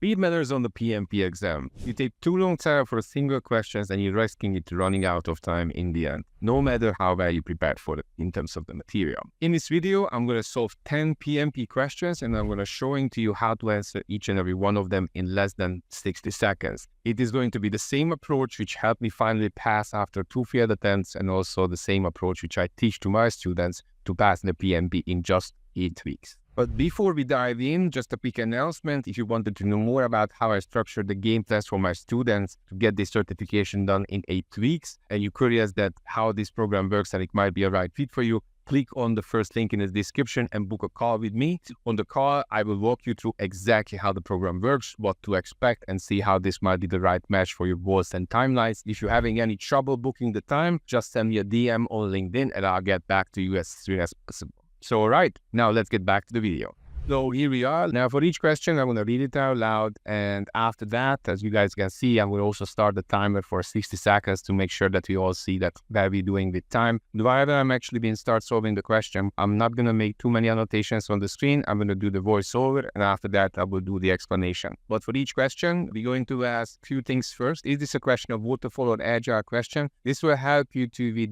Speed matters on the PMP exam. You take too long time for a single question and you're risking it running out of time in the end, no matter how well you prepared for it in terms of the material. In this video, I'm going to solve 10 PMP questions and I'm going to showing to you how to answer each and every one of them in less than 60 seconds. It is going to be the same approach which helped me finally pass after 2 failed attempts, and also the same approach which I teach to my students to pass the PMP in just 8 weeks. But before we dive in, just a quick announcement. If you wanted to know more about how I structure the game test for my students to get this certification done in 8 weeks, and you're curious that how this program works and it might be a right fit for you, click on the first link in the description and book a call with me. On the call, I will walk you through exactly how the program works, what to expect, and see how this might be the right match for your goals and timelines. If you're having any trouble booking the time, just send me a DM on LinkedIn and I'll get back to you as soon as possible. So, all right, now let's get back to the video. So here we are. Now for each question, I'm going to read it out loud. And after that, as you guys can see, I'm going to also start the timer for 60 seconds to make sure that we all see that what we're doing with time. While I'm actually being start solving the question, I'm not going to make too many annotations on the screen. I'm going to do the voiceover, and after that, I will do the explanation. But for each question, we're going to ask a few things first. Is this a question of waterfall or agile question? This will help you to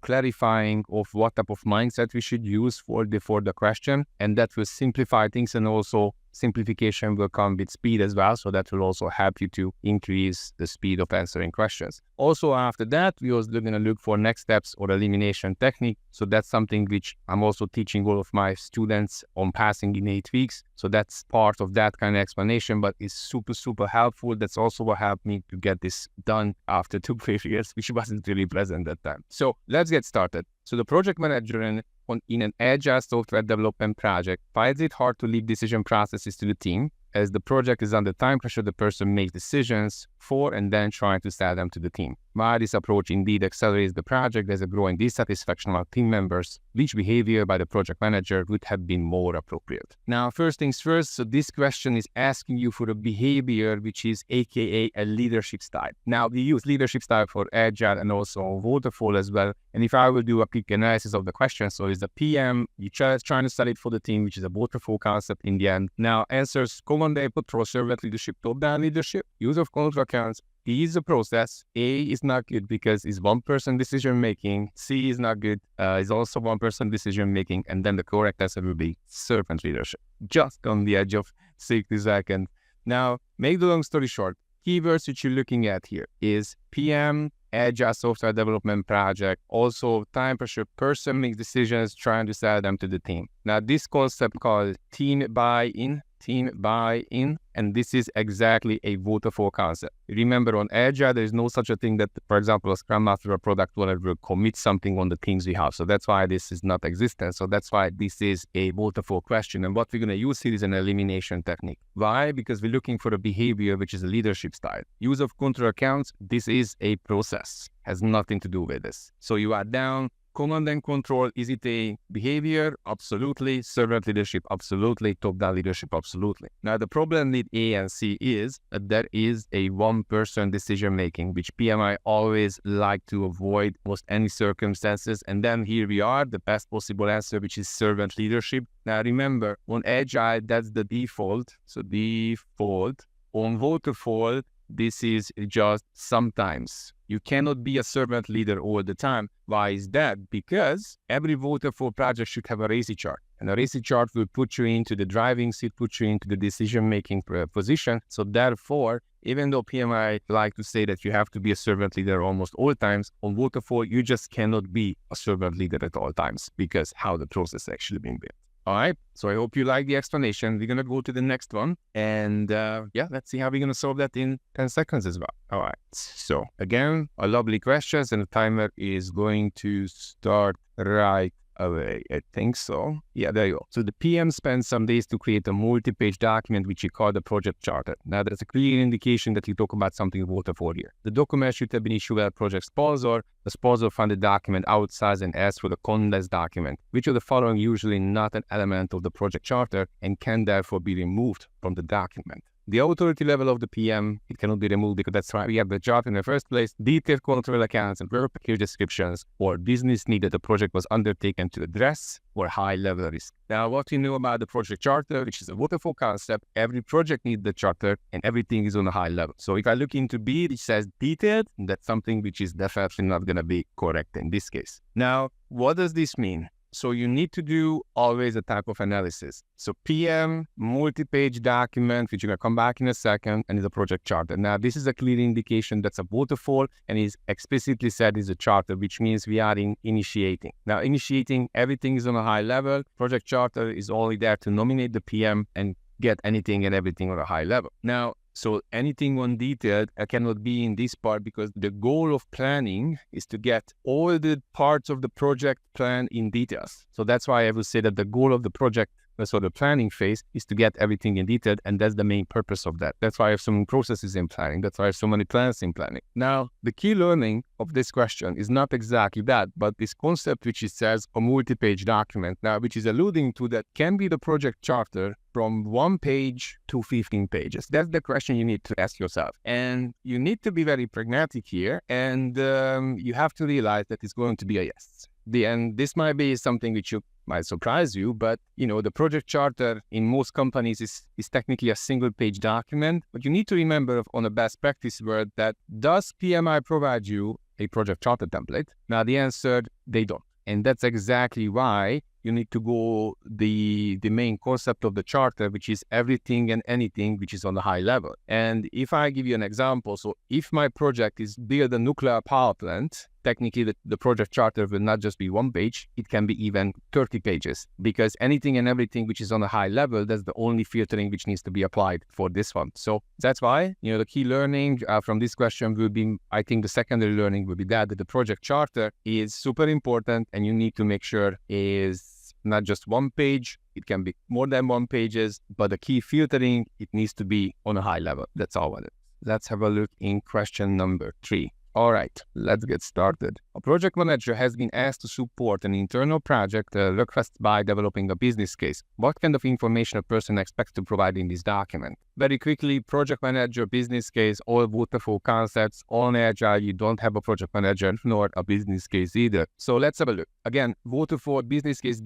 clarifying of what type of mindset we should use for the question, and that will simplify things, and also simplification will come with speed as well, so that will also help you to increase the speed of answering questions. Also after that, we're also going to look for next steps or elimination technique. So that's something which I'm also teaching all of my students on passing in 8 weeks. So that's part of that kind of explanation, but it's super helpful. That's also what helped me to get this done after 2 years, which wasn't really pleasant at that time. So let's get started. So the project manager in an agile software development project finds it hard to leave decision processes to the team. As the project is under time pressure, the person makes decisions for and then trying to sell them to the team. While this approach indeed accelerates the project, there's a growing dissatisfaction among team members. Which behavior by the project manager would have been more appropriate? Now, first things first, so this question is asking you for a behavior which is aka a leadership style. Now, we use leadership style for Agile and also Waterfall as well. And if I will do a quick analysis of the question, so is the PM, you're trying to sell it for the team, which is a Waterfall concept in the end. Now, answers command control, servant leadership, top-down leadership, use of control accounts. B is the process. A is not good because it's one-person decision-making. C is not good, is also one-person decision-making. And then the correct answer will be servant leadership. Just on the edge of 60 seconds. Now, make the long story short, keywords which you're looking at here is PM, Agile software development project, also time pressure, person makes decisions, trying to sell them to the team. Now, this concept called team buy-in, and this is exactly a waterfall concept. Remember, on Agile, there is no such a thing that, for example, a Scrum Master or product owner will commit something on the teams we have. So that's why this is not existent. So that's why this is a waterfall question. And what we're going to use here is an elimination technique. Why? Because we're looking for a behavior which is a leadership style. Use of control accounts, this is a process. Has nothing to do with this. So you are down. Command and control, is it a behavior? Absolutely. Servant leadership? Absolutely. Top-down leadership? Absolutely. Now, the problem with A and C is that there is a one-person decision-making, which PMI always like to avoid most any circumstances. And then here we are, the best possible answer, which is servant leadership. Now, remember, on Agile, that's the default. So default. On Waterfall, this is just sometimes. You cannot be a servant leader all the time. Why is that? Because every waterfall project should have a RACI chart. And a RACI chart will put you into the driving seat, put you into the decision-making position. So therefore, even though PMI like to say that you have to be a servant leader almost all times, on waterfall, you just cannot be a servant leader at all times because how the process actually being built. All right, so I hope you like the explanation. We're going to go to the next one. And yeah, let's see how we're going to solve that in 10 seconds as well. All right, so again, a lovely questions, and the timer is going to start right away. I think so. Yeah, there you go. So the PM spends some days to create a multi-page document which you call the project charter. Now, that's a clear indication that you talk about something waterfall here. The document should have been issued by a project sponsor. The sponsor found the document outside and asked for the condensed document. Which of the following usually not an element of the project charter and can therefore be removed from the document? The authority level of the PM, it cannot be removed because that's why we have the job in the first place. Detailed control accounts and work package descriptions or business need that the project was undertaken to address. or high-level risk. Now, what we know about the project charter, which is a waterfall concept, every project needs the charter and everything is on a high level. So if I look into B, it says detailed, that's something which is definitely not going to be correct in this case. Now, what does this mean? So you need to do always a type of analysis. So PM, multi-page document, which you're going to come back in a second, and is a project charter. Now, this is a clear indication that's a waterfall and is explicitly said is a charter, which means we are initiating. Now, initiating, everything is on a high level. Project charter is only there to nominate the PM and get anything and everything on a high level. Now, so anything on detailed cannot be in this part because the goal of planning is to get all the parts of the project plan in details. So that's why I would say that the goal of the project, so the planning phase, is to get everything in detail, and that's the main purpose of that. That's why I have so many processes in planning. That's why I have so many plans in planning. Now, the key learning of this question is not exactly that, but this concept which it says a multi-page document, now which is alluding to that can be the project charter from 1 page to 15 pages. That's the question you need to ask yourself. And you need to be very pragmatic here, and you have to realize that it's going to be a yes. And this might be something which might surprise you, but the project charter in most companies is technically a single page document. But you need to remember on a best practice word that does PMI provide you a project charter template? Now the answer, they don't. And that's exactly why you need to go the main concept of the charter, which is everything and anything which is on the high level. And if I give you an example, so if my project is build a nuclear power plant, technically the project charter will not just be 1 page, it can be even 30 pages, because anything and everything which is on a high level, that's the only filtering which needs to be applied for this one. So that's why, the key learning from this question will be, I think the secondary learning will be that the project charter is super important, and you need to make sure is not just 1 page, it can be more than 1 pages, but the key filtering, it needs to be on a high level. That's all it is. Let's have a look in question number 3. All right, let's get started. A project manager has been asked to support an internal project request by developing a business case. What kind of information a person expects to provide in this document? Very quickly, project manager, business case, all waterfall concepts, all in Agile. You don't have a project manager nor a business case either. So let's have a look. Again, waterfall, business case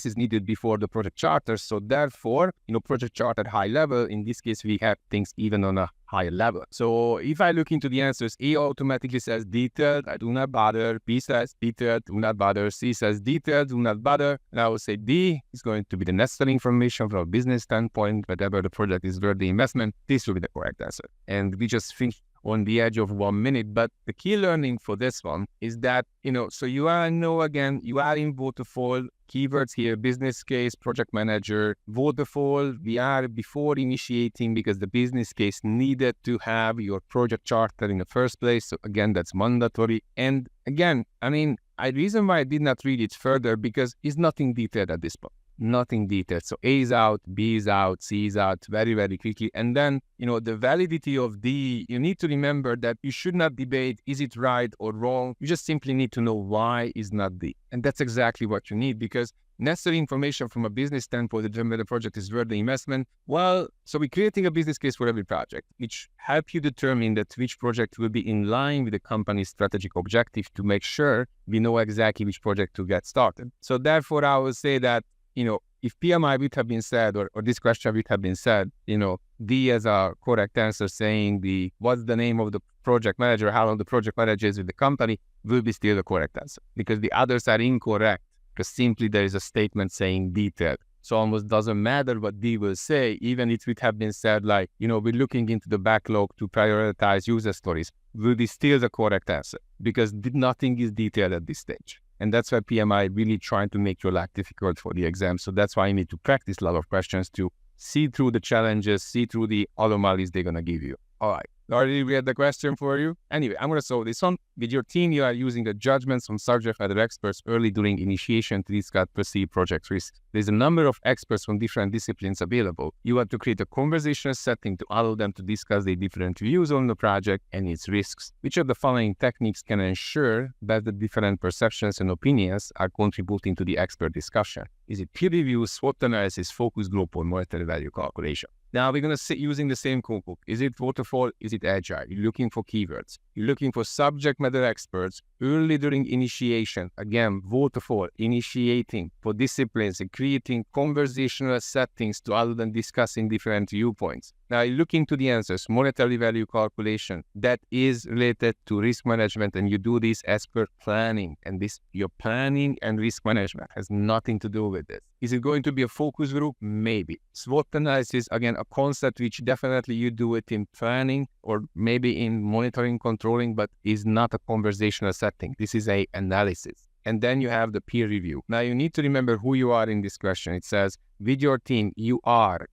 is needed before the project charter. So therefore, project charter high level. In this case, we have things even on a higher level. So if I look into the answers, A automatically says detailed, I do not bother. B says detailed, do not bother. C says detailed, do not bother. And I would say D is going to be the necessary information from a business standpoint, whatever the project is worth the investment. This will be the correct answer. And we just finished on the edge of 1 minute. But the key learning for this one is that, so you are in waterfall, keywords here, business case, project manager, waterfall. We are before initiating because the business case needed to have your project charter in the first place. So again, that's mandatory. And again, the reason why I did not read it further because it's nothing detailed at this point. Nothing detailed. So A is out, B is out, C is out very, very quickly. And then, the validity of D, you need to remember that you should not debate, is it right or wrong? You just simply need to know why is not D. And that's exactly what you need, because necessary information from a business standpoint to determine the project is worth the investment. Well, so we're creating a business case for every project, which help you determine that which project will be in line with the company's strategic objective to make sure we know exactly which project to get started. So therefore, I would say that, if PMI would have been said, or this question would have been said, D as a correct answer saying what's the name of the project manager, how long the project manager is with the company, will be still the correct answer. Because the others are incorrect, because simply there is a statement saying detailed. So almost doesn't matter what D will say, even if it have been said like, we're looking into the backlog to prioritize user stories, will be still the correct answer, because nothing is detailed at this stage. And that's why PMI really trying to make your life difficult for the exam. So that's why you need to practice a lot of questions to see through the challenges, see through the anomalies they're going to give you. All right. Already we had the question for you. Anyway, I'm going to solve this one. With your team, you are using the judgments from subject matter experts early during initiation to discuss perceived project risks. There's a number of experts from different disciplines available. You have to create a conversational setting to allow them to discuss their different views on the project and its risks. Which of the following techniques can ensure that the different perceptions and opinions are contributing to the expert discussion? Is it peer review, SWOT analysis, focus group, or monetary value calculation? Now we're going to sit using the same cookbook. Is it waterfall? Is it agile? You're looking for keywords. You're looking for subject matter experts early during initiation. Again, waterfall, initiating for disciplines and creating conversational settings to other than discussing different viewpoints. Now you look into the answers, monetary value calculation, that is related to risk management, and you do this as per planning. And this, your planning and risk management has nothing to do with this. Is it going to be a focus group? Maybe. SWOT analysis, again, a concept which definitely you do it in planning or maybe in monitoring, controlling, but is not a conversational setting. This is a analysis. And then you have the peer review. Now you need to remember who you are in this question. It says, with your team, you are,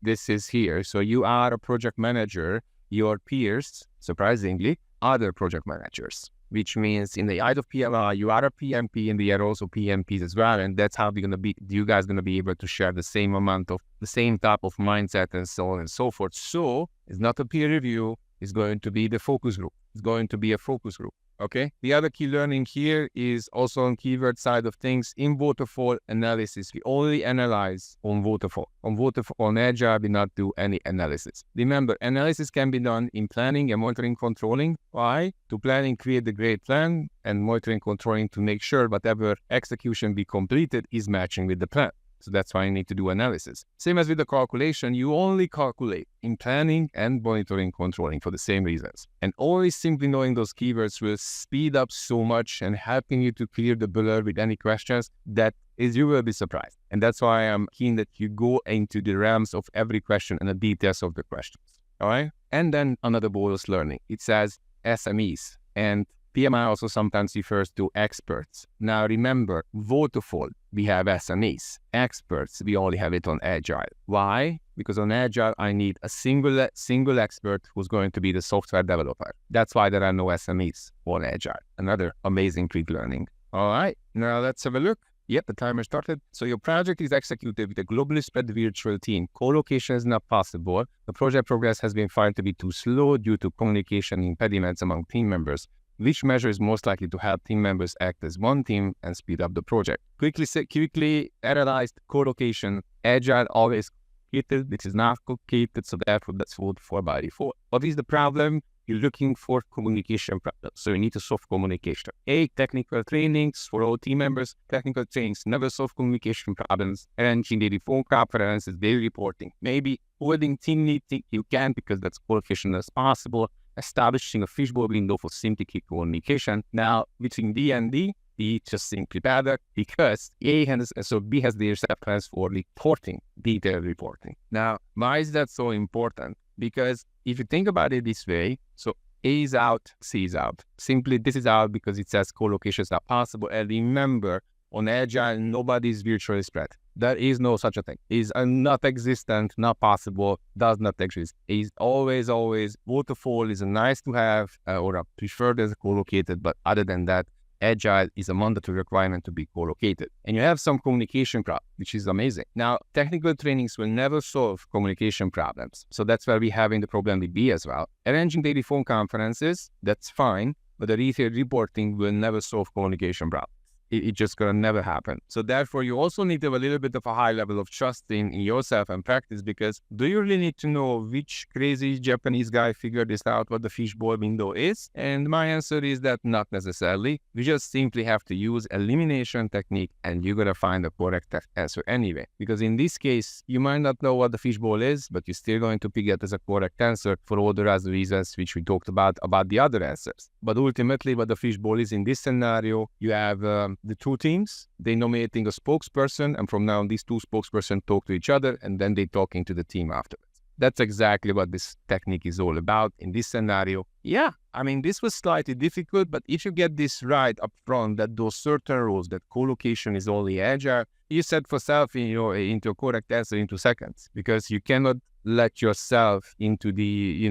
this is here. So you are a project manager, your peers, surprisingly, other project managers, which means in the eyes of PMI, you are a PMP and they are also PMPs as well. And that's how you guys going to be able to share the same amount of, the same type of mindset and so on and so forth. So it's not a peer review. It's going to be the focus group. It's going to be a focus group. Okay. The other key learning here is also on keyword side of things. In waterfall analysis, we only analyze on waterfall. On Agile, we not do any analysis. Remember, analysis can be done in planning and monitoring, controlling. Why? To planning, create the great plan, and monitoring, controlling to make sure whatever execution be completed is matching with the plan. So that's why you need to do analysis. Same as with the calculation, you only calculate in planning and monitoring, controlling for the same reasons. And always simply knowing those keywords will speed up so much and helping you to clear the blur with any questions that is you will be surprised. And that's why I'm keen that you go into the realms of every question and the details of the questions. All right. And then another bonus learning. It says SMEs, and PMI also sometimes refers to experts. Now remember, waterfall, we have SMEs. Experts, we only have it on Agile. Why? Because on Agile, I need a single expert who's going to be the software developer. That's why there are no SMEs on Agile. Another amazing quick learning. All right, now let's have a look. Yep, the timer started. So your project is executed with a globally spread virtual team. Co-location is not possible. The project progress has been found to be too slow due to communication impediments among team members. Which measure is most likely to help team members act as one team and speed up the project? Quickly analyzed co-location. Agile always complicated. This is not complicated, so therefore that's 4 by default. What is the problem? You're looking for communication problems, so you need to solve communication. Technical trainings for all team members. Technical trainings never solve communication problems. Arranging daily phone conferences, daily reporting. Maybe holding team meeting, you can because that's co-efficient as possible. Establishing a fishbowl window for simple communication. Now, between D and D, B just simply better because B has their set plans for reporting, detailed reporting. Now, why is that so important? Because if you think about it this way, so A is out, C is out. Simply, this is out because it says co-locations are possible. And remember, on Agile, nobody is virtually spread. There is no such a thing. Is not existent, not possible, does not exist. Is always, waterfall is a nice to have or a preferred as co-located, but other than that, Agile is a mandatory requirement to be co-located. And you have some communication problems, which is amazing. Now, technical trainings will never solve communication problems. So that's where we have in the problem with B as well. Arranging daily phone conferences, that's fine, but the detailed reporting will never solve communication problems. It's just going to never happen. So therefore, you also need to have a little bit of a high level of trust in yourself and practice, because do you really need to know which crazy Japanese guy figured this out, what the fishbowl window is? And my answer is that not necessarily. We just simply have to use elimination technique and you're going to find the correct answer anyway. Because in this case, you might not know what the fishbowl is, but you're still going to pick it as a correct answer for all the other reasons which we talked about the other answers. But ultimately, what the fishbowl is in this scenario, you have the two teams, they nominating a spokesperson, and from now on, these two spokespersons talk to each other, and then they talking to the team afterwards. That's exactly what this technique is all about in this scenario. Yeah, I mean, this was slightly difficult, but if you get this right up front, that those certain rules, that co-location is only Agile, you set for self into a correct answer into seconds, because you cannot let yourself into the,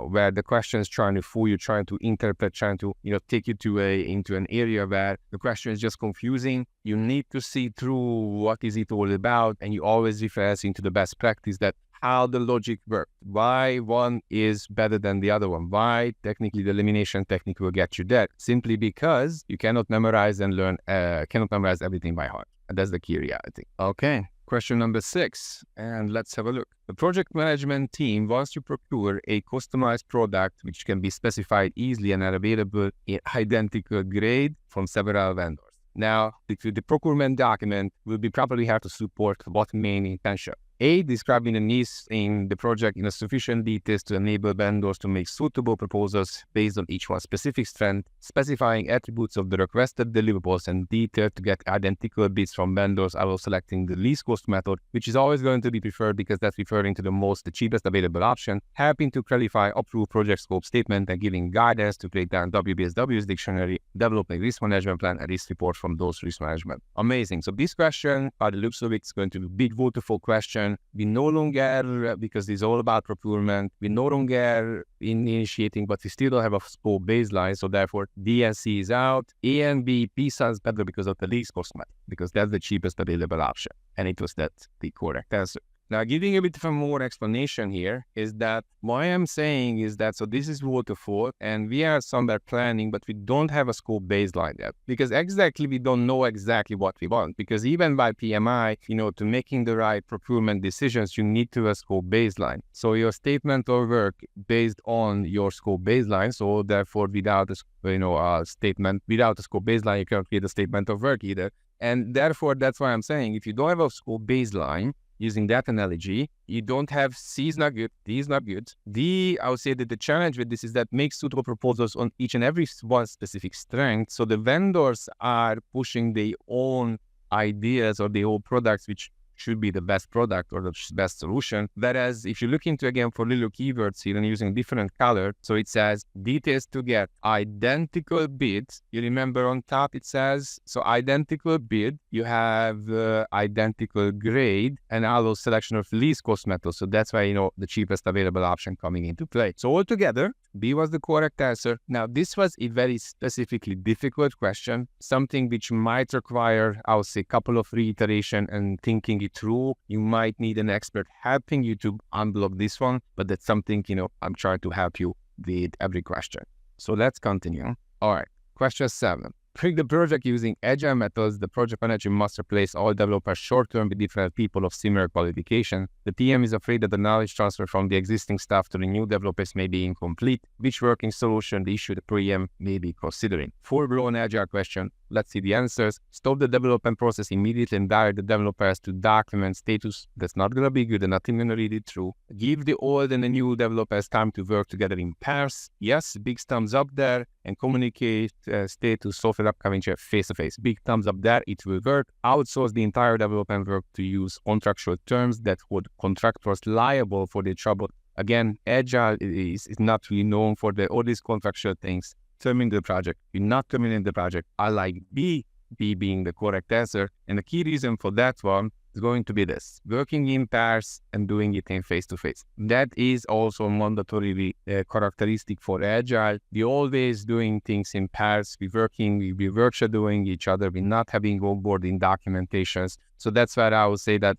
where the question is trying to fool you, trying to interpret, trying to, take you into an area where the question is just confusing. You need to see through what is it all about, and you always refer into the best practice, that how the logic works, why one is better than the other one, why technically the elimination technique will get you there, simply because you cannot memorize and learn, cannot memorize everything by heart. And that's the key reality. Okay. Question number 6, and let's have a look. The project management team wants to procure a customized product which can be specified easily and are available in identical grade from several vendors. Now, the procurement document will be probably have to support what main intention. A, describing the needs in the project in a sufficient details to enable vendors to make suitable proposals based on each one's specific strength, specifying attributes of the requested deliverables and detail to get identical bids from vendors, while selecting the least cost method, which is always going to be preferred because that's referring to the cheapest available option, helping to clarify approved project scope statement and giving guidance to break down WBSW's dictionary, developing risk management plan and risk report from those risk management. Amazing. So this question, by the looks of it, is going to be a big beautiful question. We no longer, because it's all about procurement, we no longer initiating, but we still don't have a scope baseline. So therefore, D and C is out. A and B, P sounds better because of the least cost method, because that's the cheapest available option. And it was that the correct answer. Now, giving a bit of a more explanation here is that why I'm saying is that, so this is waterfall and we are somewhere planning, but we don't have a scope baseline yet because exactly we don't know exactly what we want, because even by PMI, to making the right procurement decisions, you need to have a scope baseline. So your statement of work based on your scope baseline. So therefore, without a statement, without a scope baseline, you can't create a statement of work either. And therefore, that's why I'm saying if you don't have a scope baseline, using that analogy, you don't have C is not good, D is not good. D, I would say that the challenge with this is that make suitable proposals on each and every one specific strength. So the vendors are pushing their own ideas or their own products, which should be the best product or the best solution. Whereas if you look into, again, for little keywords here and using different color, so it says details to get identical bids. You remember on top it says, so identical bid, you have identical grade and allow selection of least cost method. So that's why, the cheapest available option coming into play. So altogether, B was the correct answer. Now, this was a very specifically difficult question, something which might require, I would say, a couple of reiteration and thinking it through. You might need an expert helping you to unblock this one, but that's something, I'm trying to help you with every question. So let's continue. All right, question 7. Pick the project using Agile methods. The project manager must replace all developers short-term with different people of similar qualification. The PM is afraid that the knowledge transfer from the existing staff to the new developers may be incomplete. Which working solution the issue the PM may be considering? Full-blown Agile question. Let's see the answers. Stop the development process immediately and direct the developers to document status. That's not going to be good and not going to read it through. Give the old and the new developers time to work together in pairs. Yes, big thumbs up there. And communicate status software upcoming check face-to-face. Big thumbs up there. It will work. Outsource the entire development work to use contractual terms that would contractors liable for the trouble. Again, Agile is not really known for all these contractual things. Terminate the project. You're not terminating the project. I like B being the correct answer. And the key reason for that one is going to be this: working in pairs and doing it in face-to-face. That is also mandatory characteristic for Agile. We're always doing things in pairs. We're workshadowing each other. We're not having onboarding documentations. So that's why I would say that,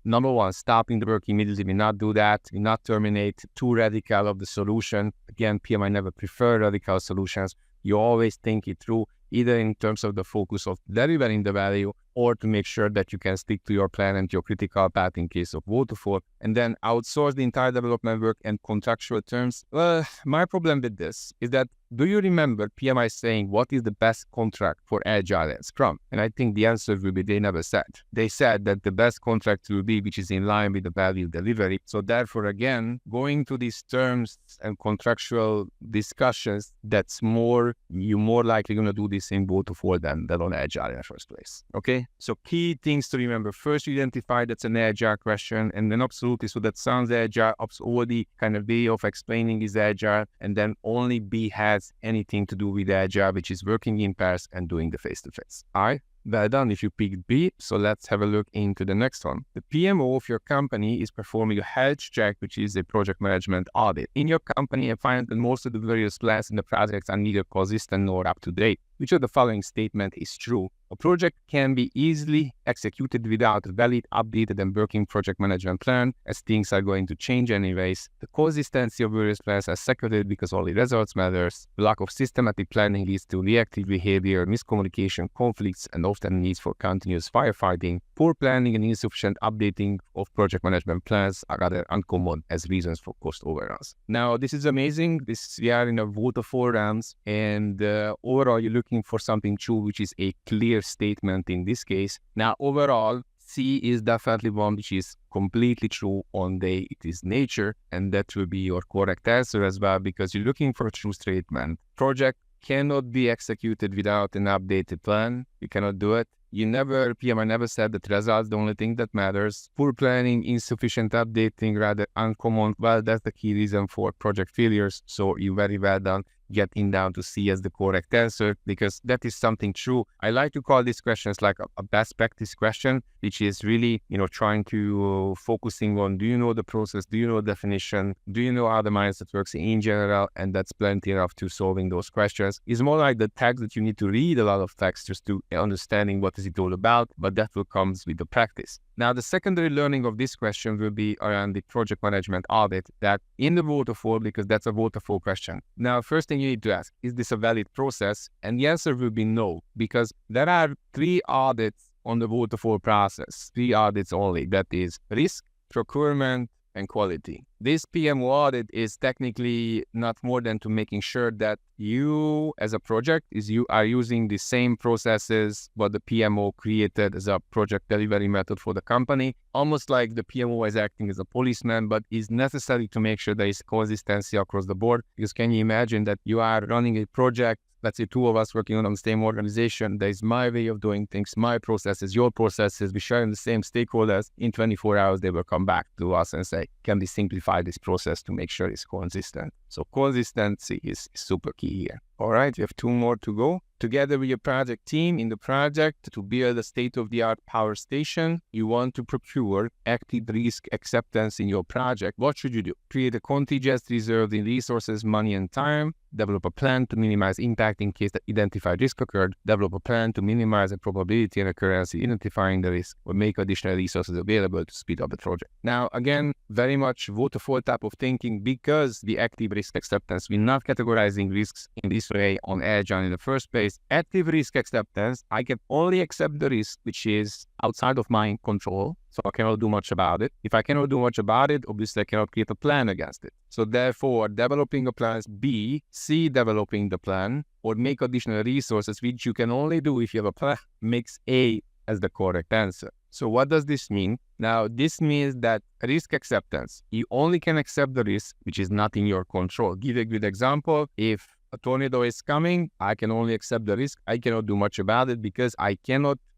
number one, stopping the work immediately. We not do that. We not terminate too radical of the solution. Again, PMI never prefer radical solutions. You always think it through, either in terms of the focus of delivering the value or to make sure that you can stick to your plan and your critical path in case of waterfall, and then outsource the entire development work and contractual terms. Well, my problem with this is that, do you remember PMI saying what is the best contract for Agile and Scrum? And I think the answer will be they never said. They said that the best contract will be which is in line with the value delivery. So therefore, again, going to these terms and contractual discussions, you're more likely going to do this in waterfall than on Agile in the first place. Okay? So key things to remember. First, you identify that's an Agile question, and then absolutely, so that sounds Agile, all the kind of way of explaining is Agile, and then only B has anything to do with Agile, which is working in pairs and doing the face-to-face. All right, well done if you picked B. So let's have a look into the next one. The PMO of your company is performing a health check, which is a project management audit. In your company, I find that most of the various plans in the projects are neither consistent nor up to date. which of the following statement is true? A project can be easily executed without a valid, updated, and working project management plan, as things are going to change anyways. The consistency of various plans are secondary because only results matters. The lack of systematic planning leads to reactive behavior, miscommunication, conflicts, and often needs for continuous firefighting. Poor planning and insufficient updating of project management plans are rather uncommon as reasons for cost overruns. Now, this is amazing. We are in a waterfall rounds, and overall, you're looking for something true, which is a clear statement in this case. Now, overall, C is definitely one which is completely true on it is nature, and that will be your correct answer as well, because you're looking for a true statement. Project cannot be executed without an updated plan. You cannot do it. PMI never said that results the only thing that matters. Poor planning, insufficient updating, rather uncommon. Well, that's the key reason for project failures. So you're very well done getting down to C as the correct answer, because that is something true. I like to call these questions like a best practice question, which is really, trying to focusing on, do you know the process? Do you know the definition? Do you know how the mindset works in general? And that's plenty enough to solving those questions. It's more like the text that you need to read a lot of text just to understanding what is it all about, but that will come with the practice. Now, the secondary learning of this question will be around the project management audit, that in the waterfall, because that's a waterfall question. Now, first thing you need to ask, is this a valid process? And the answer will be no, because there are 3 audits on the waterfall process, 3 audits only. That is risk, procurement, and quality. This PMO audit is technically not more than to making sure that you as a project you are using the same processes what the PMO created as a project delivery method for the company. Almost like the PMO is acting as a policeman, but is necessary to make sure there is consistency across the board. Because can you imagine that you are running a project, let's say 2 of us working on the same organization, there is my way of doing things, my processes, your processes, we share in the same stakeholders. In 24 hours, they will come back to us and say, can we simplify this process to make sure it's consistent? So consistency is super key here. All right, we have 2 more to go. Together with your project team in the project to build a state-of-the-art power station, you want to procure active risk acceptance in your project. What should you do? Create a contingency reserve in resources, money, and time. Develop a plan to minimize impact in case the identified risk occurred. Develop a plan to minimize the probability and occurrence in identifying the risk, or make additional resources available to speed up the project. Now, again, very much waterfall type of thinking, because the active risk acceptance, we're not categorizing risks in this way on Agile in the first place. Active risk acceptance, I can only accept the risk which is outside of my control, so I cannot do much about it. If I cannot do much about it, obviously I cannot create a plan against it. So therefore, developing a plan is B. C, developing the plan, or make additional resources, which you can only do if you have a plan, makes A as the correct answer. So what does this mean? Now, this means that risk acceptance, you only can accept the risk which is not in your control. Give a good example. If a tornado is coming, I can only accept the risk. I cannot do much about it because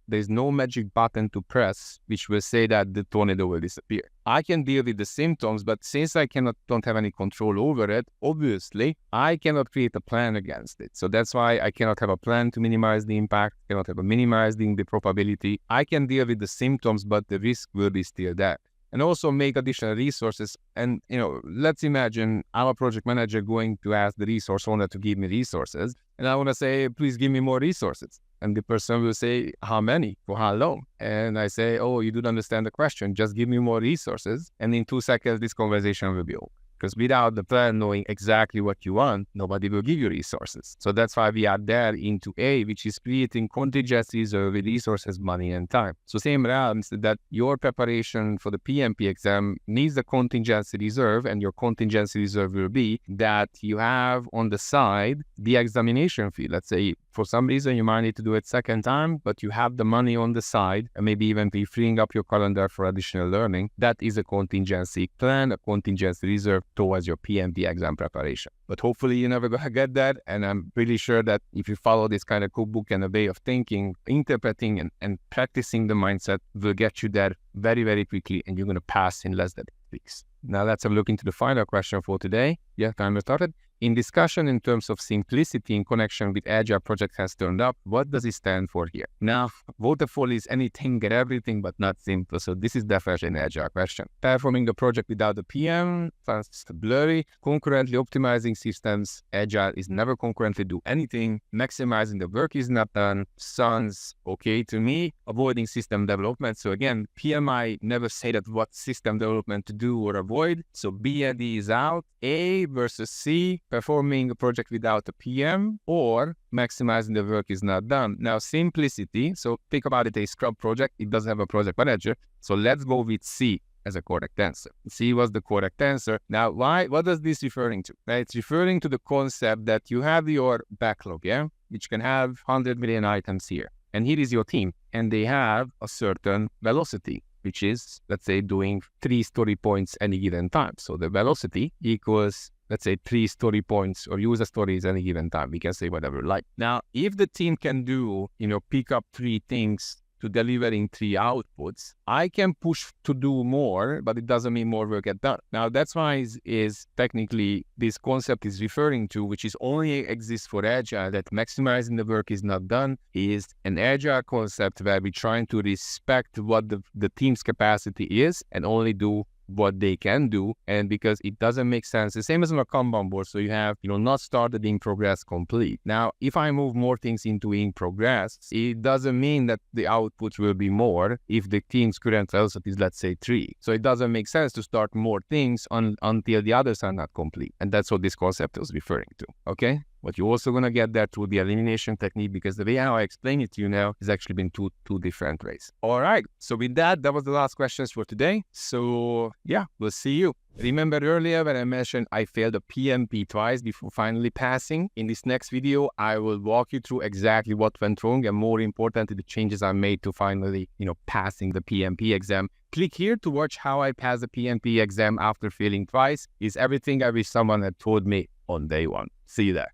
there's no magic button to press which will say that the tornado will disappear. I can deal with the symptoms, but since I don't have any control over it, obviously, I cannot create a plan against it. So that's why I cannot have a plan to minimize the impact, cannot have a minimizing the probability. I can deal with the symptoms, but the risk will be still there. And also make additional resources. And, let's imagine I'm a project manager going to ask the resource owner to give me resources. And I want to say, please give me more resources. And the person will say, how many? For how long? And I say, oh, you don't understand the question. Just give me more resources. And in 2 seconds, this conversation will be over. Because without the plan knowing exactly what you want, nobody will give you resources. So that's why we are there into A, which is creating contingencies with resources, money, and time. So same realms that your preparation for the PMP exam needs a contingency reserve, and your contingency reserve will be that you have on the side the examination fee. Let's say for some reason you might need to do it second time, but you have the money on the side and maybe even be freeing up your calendar for additional learning. That is a contingency plan, a contingency reserve towards your PMP exam preparation. But hopefully you're never going to get that. And I'm pretty sure that if you follow this kind of cookbook and a way of thinking, interpreting and practicing the mindset will get you there very, very quickly, and you're going to pass in less than 8 weeks. Now let's have a look into the final question for today. Yeah, timer started. in discussion in terms of simplicity in connection with Agile project has turned up, what does it stand for here? Now, waterfall is anything and everything, but not simple. So this is definitely an Agile question. Performing the project without the PM, sounds blurry. Concurrently optimizing systems, Agile is never concurrently do anything. Maximizing the work is not done, sounds okay to me. Avoiding system development. So again, PMI never say that what system development to do or avoid. So B and D is out. A versus C, performing a project without a PM, or maximizing the work is not done. Now, simplicity. So think about it, a Scrum project. It doesn't have a project manager. So let's go with C as a correct answer. C was the correct answer. Now, why? What is this referring to? Right? It's referring to the concept that you have your backlog, yeah, which can have 100 million items here. And here is your team, and they have a certain velocity, which is, let's say, doing 3 story points any given time. So the velocity equals, let's say, 3 story points or user stories any given time. We can say whatever we like. Now, if the team can do, pick up 3 things to delivering 3 outputs, I can push to do more, but it doesn't mean more work get done. Now, that's why is technically this concept is referring to, which is only exists for Agile, that maximizing the work is not done, is an Agile concept where we're trying to respect what the team's capacity is and only do what they can do. And because it doesn't make sense, the same as on a Kanban board. So you have, not started, in progress, complete. Now, if I move more things into in progress, it doesn't mean that the output will be more if the team's current velocity is, let's say, 3. So it doesn't make sense to start more things until the others are not complete. And that's what this concept is referring to. Okay? But you're also going to get that through the elimination technique, because the way how I explain it to you now has actually been two different ways. All right. So with that was the last questions for today. So yeah, we'll see you. Remember earlier when I mentioned I failed a PMP twice before finally passing? In this next video, I will walk you through exactly what went wrong, and more importantly, the changes I made to finally, passing the PMP exam. Click here to watch how I passed the PMP exam after failing twice. Is everything I wish someone had told me on day 1. See you there.